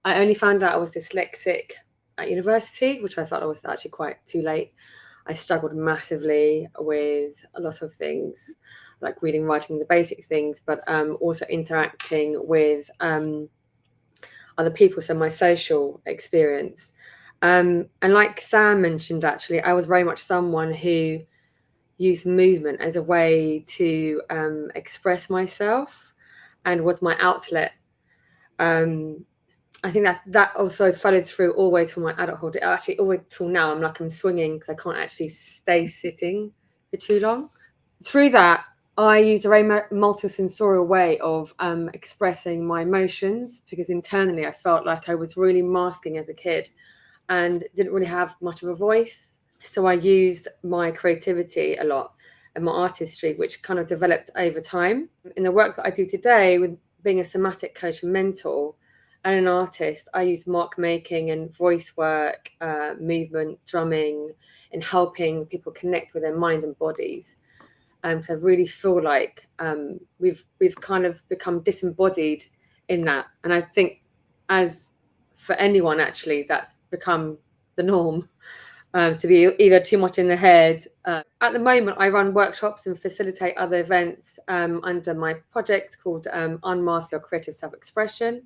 I only found out I was dyslexic at university, which I felt I was actually quite too late. I struggled massively with a lot of things, like reading, writing, the basic things, but also interacting with other people, so my social experience. And like Sam mentioned, actually, I was very much someone who used movement as a way to express myself and was my outlet. I think that also followed through all the way to my adulthood. Actually, all the way till now, I'm swinging because I can't actually stay sitting for too long. Through that, I use a very multisensorial way of expressing my emotions, because internally I felt like I was really masking as a kid and didn't really have much of a voice. So I used my creativity a lot and my artistry, which kind of developed over time. In the work that I do today, with being a somatic coach and mentor and an artist, I use mark making and voice work, movement, drumming, and helping people connect with their mind and bodies. So I really feel like we've kind of become disembodied in that, and I think, as for anyone actually, that's become the norm, to be either too much in the head. At the moment, I run workshops and facilitate other events under my project called Unmask Your Creative Self-Expression,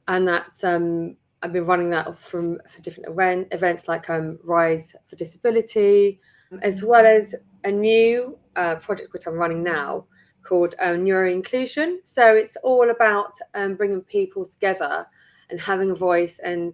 and that's I've been running that for different events like Rise for Disability, as well as a new project which I'm running now called Neuro Inclusion. So it's all about bringing people together and having a voice, and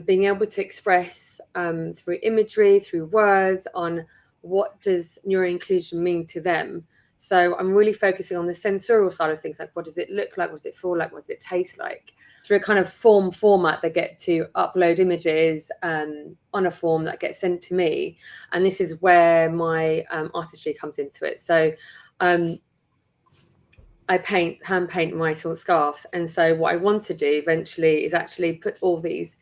being able to express through imagery, through words, on what does neuro inclusion mean to them. So I'm really focusing on the sensorial side of things, like what does it look like, what does it feel like, what does it taste like, through a kind of format. They get to upload images on a form that gets sent to me, and this is where my artistry comes into it. So I hand paint my sort of scarves, and so what I want to do eventually is actually put all these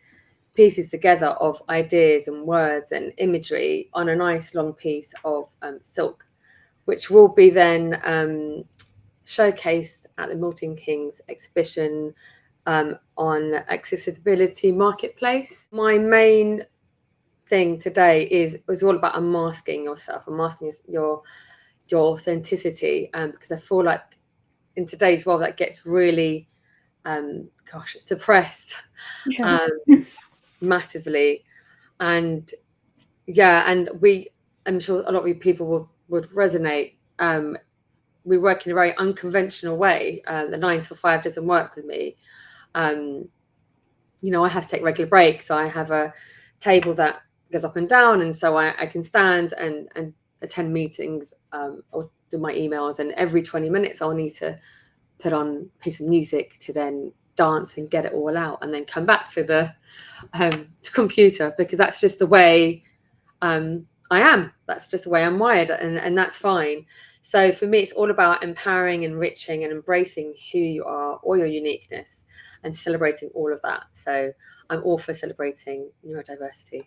pieces together of ideas and words and imagery on a nice long piece of silk, which will be then showcased at the Milton Keynes exhibition on Accessibility Marketplace. My main thing today is all about unmasking yourself, unmasking your authenticity, because I feel like in today's world that gets really suppressed. Yeah. Massively. And I'm sure a lot of people would resonate. We work in a very unconventional way. The 9 to 5 doesn't work with me. I have to take regular breaks. I have a table that goes up and down, and so I can stand and attend meetings, or do my emails, and every 20 minutes I'll need to put on a piece of music to then dance and get it all out, and then come back to the computer, because that's just the way I am. That's just the way I'm wired, and that's fine. So for me, it's all about empowering, enriching, and embracing who you are, all your uniqueness, and celebrating all of that. So I'm all for celebrating neurodiversity.